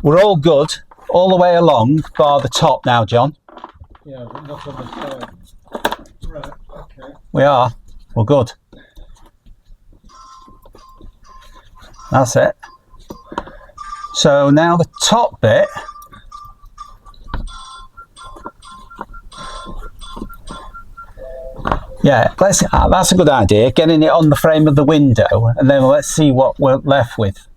We're all good all the way along bar the top now, John.
Yeah, but not on the side. Right, okay.
We are. We're good. That's it. So now the top bit. Yeah, that's a good idea. Getting it on the frame of the window, and then let's see what we're left with.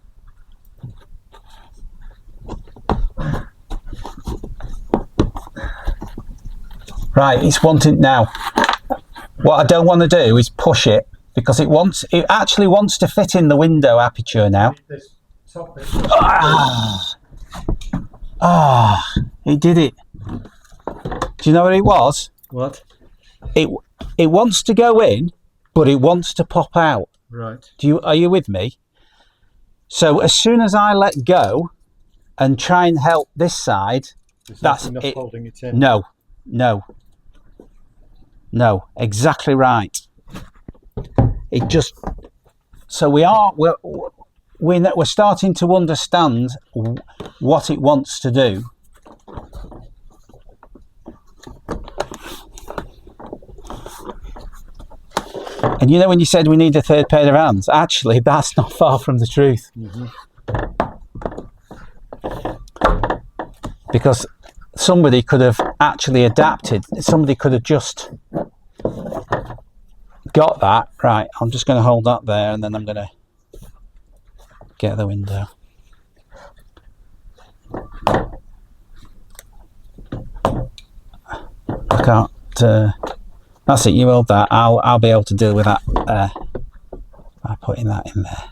Right, it's wanting now. What I don't want to do is push it because it actually wants to fit in the window aperture now.
This top bit.
It did it. Do you know what it was?
What?
It wants to go in, but it wants to pop out.
Right.
Are you with me? So as soon as I let go and try and help this side, that's
enough
it.
Holding it in.
No, exactly right. It just. So we're starting to understand what it wants to do. And you know when you said we need a third pair of hands, actually that's not far from the truth.
Mm-hmm.
Because somebody could have actually adapted. Somebody could have just got that. Right, I'm just going to hold that there and then I'm going to get the window. I can't. That's it. You hold that. I'll be able to deal with that by putting that in there.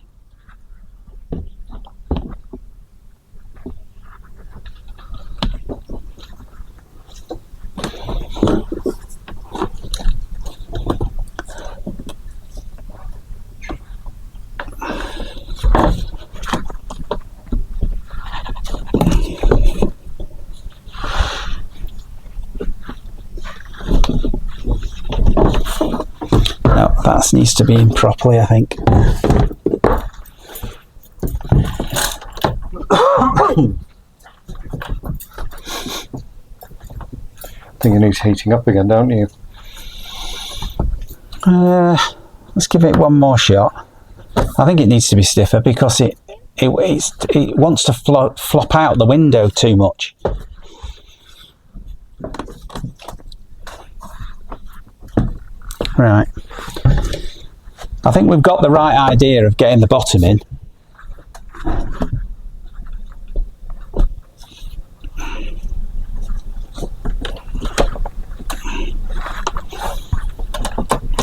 No, that needs to be in properly, I think.
I think it needs heating up again, don't you?
Let's give it one more shot. I think it needs to be stiffer because it wants to flop out the window too much. Right. I think we've got the right idea of getting the bottom in.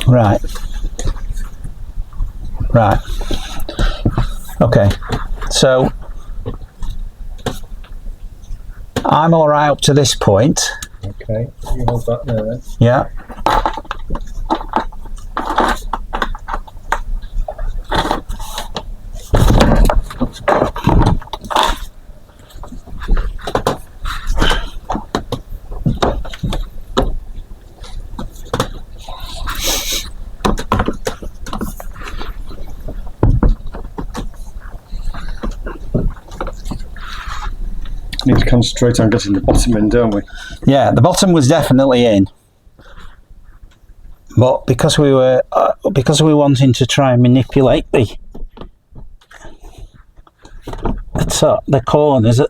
Right. Right. Okay. So I'm all right up to this point.
Okay, you hold that there then.
Yeah.
Need to concentrate on getting the bottom in, don't we?
Yeah, the bottom was definitely in, but because we were wanting to try and manipulate the top, the corners. We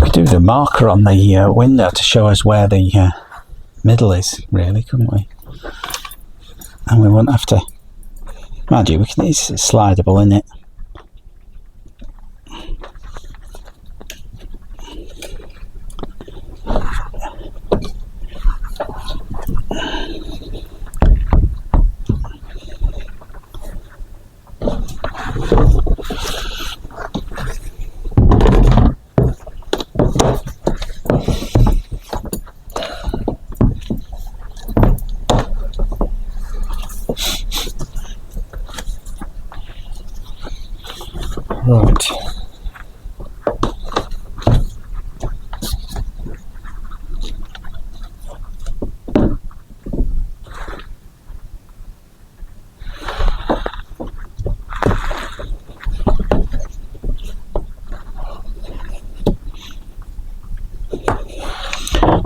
could do the marker on the window to show us where the middle is, really, couldn't we? And we wouldn't have to. Mind you, it's slidable, isn't it?
Right.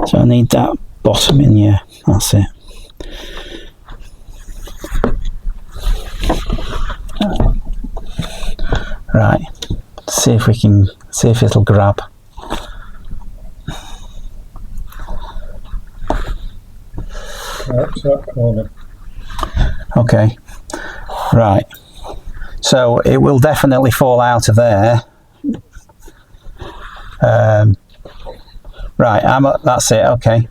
So I need that bottom in, yeah, that's it. Right, see if it'll grab.
Right to that corner.
Okay, right. So it will definitely fall out of there. Right, that's it, okay.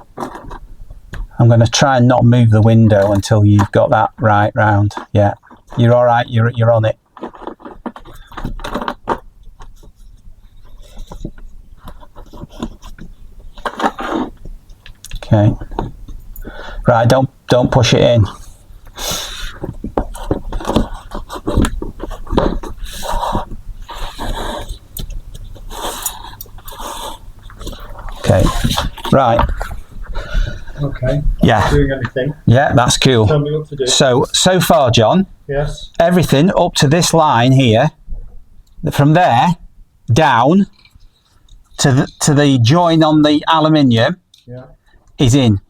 I'm going to try and not move the window until you've got that right round. Yeah, you're all right, you're on it. Okay. Right, don't push it in. Okay. Right.
Okay.
Yeah.
Doing anything?
Yeah, that's cool.
Tell me what to do.
So far, John,
Yes.
everything up to this line here, from there down to the join on the aluminium,
Yeah.
is in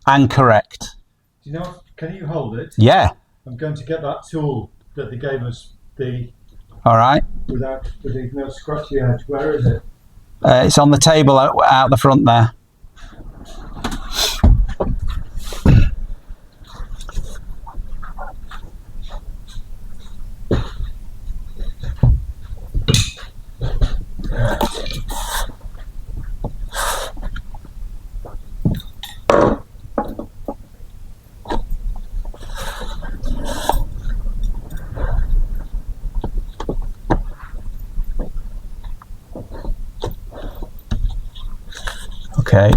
and correct.
Do you know? Can you hold it?
Yeah.
I'm going to get that tool that they gave us.
All right.
With no scratchy edge. Where is it?
It's on the table out the front there. Okay,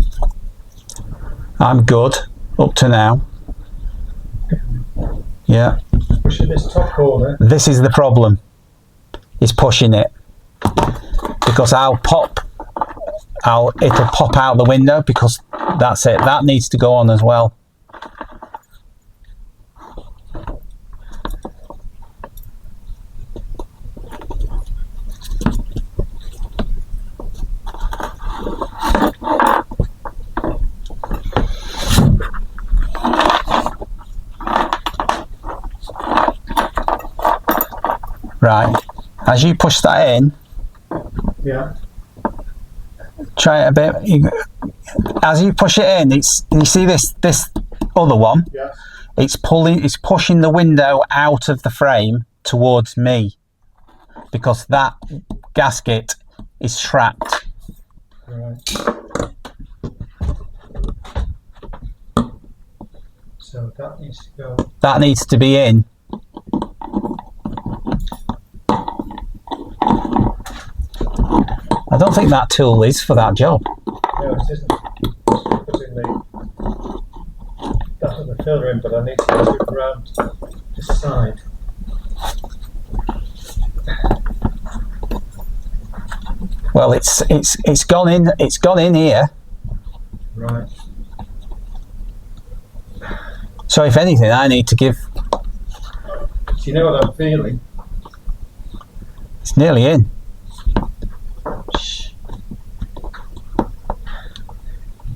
I'm good up to now. Yeah.
Pushing this top corner.
This is the problem. Is pushing it because it'll pop out the window because that's it. That needs to go on as well. Right, as you push that in,
Yeah.
try it a bit. As you push it in, you see this other one.
Yes.
It's pushing the window out of the frame towards me because that gasket is trapped.
Right. So that needs to go.
That needs to be in. I don't think that tool is for that job.
No, it isn't. Putting the filler in, but I need to move it around this side.
Well, it's gone in. It's gone in here.
Right.
So if anything, I need to give.
Do you know what I'm feeling?
It's nearly in.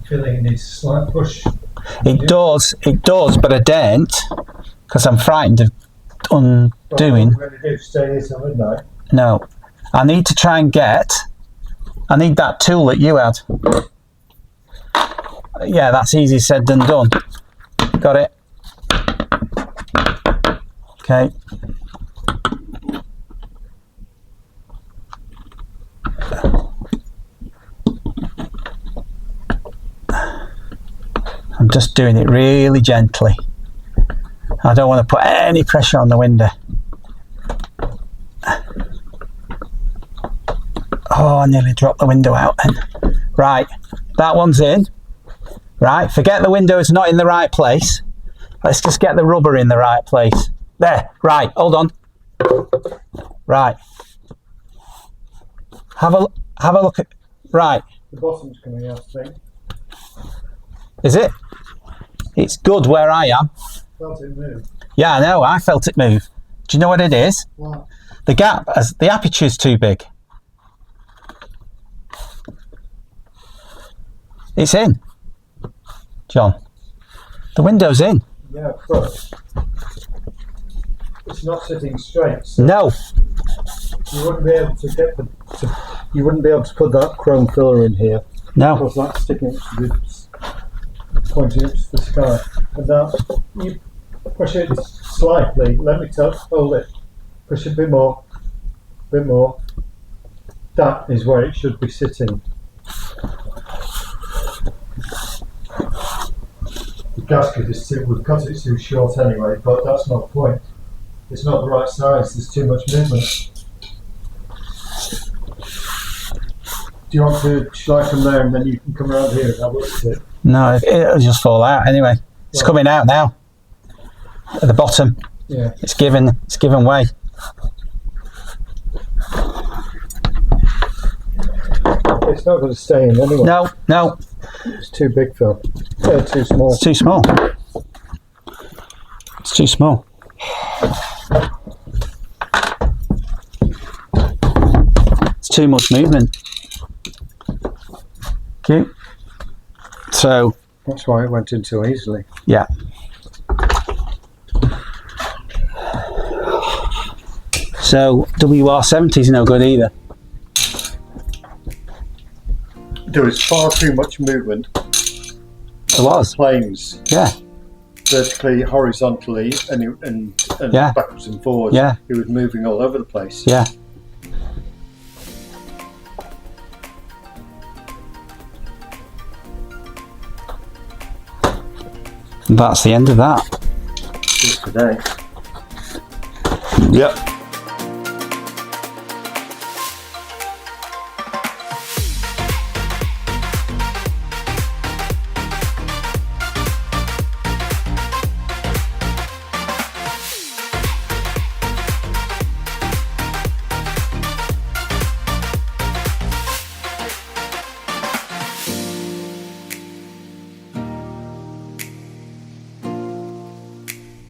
Feeling it needs a slight push.
It does, but I don't, because I'm frightened of undoing.
What are you going to do? Stay here till midnight?
No, I need to try and get. I need that tool that you had. Yeah, that's easy said than done. Got it. Okay. I'm just doing it really gently. I don't want to put any pressure on the window. Oh, I nearly dropped the window out then. Right, that one's in. Right, forget the window is not in the right place. Let's just get the rubber in the right place. There, right, hold on. Right. Have a look at, right.
The bottom's coming out, I think.
Is it? It's good where I am.
Felt it move.
Yeah, I know, I felt it move. Do you know what it is?
What?
The gap, the aperture's too big. It's in. John, the window's in.
Yeah, but it's not sitting straight. So
No,
you wouldn't be able to get you wouldn't be able to put that chrome filler in here
no.
because that's sticking up to pointing up to the sky. And now you push it slightly. Let me hold it. Push it a bit more. Bit more. That is where it should be sitting. The gasket is we've cut it too short anyway, but that's not the point. It's not the right size, there's too much movement. Do you want to, shall I come there and then you can come around here and have a look at it?
No, it'll just fall out anyway. It's coming out now. At the bottom.
Yeah.
It's given way.
It's not going to stay in anyway.
No,
It's too big, Phil. Too small.
it's too small. It's too small. It's too much movement. Okay. So,
That's why it went in so easily.
yeah. So, WR70 is no good either.
There was far too much movement.
There was.
Planes,
Yeah.
vertically, horizontally, and
Yeah.
backwards and forwards.
Yeah.
It was moving all over the place.
Yeah. And that's the end of that.
Just today.
Yep.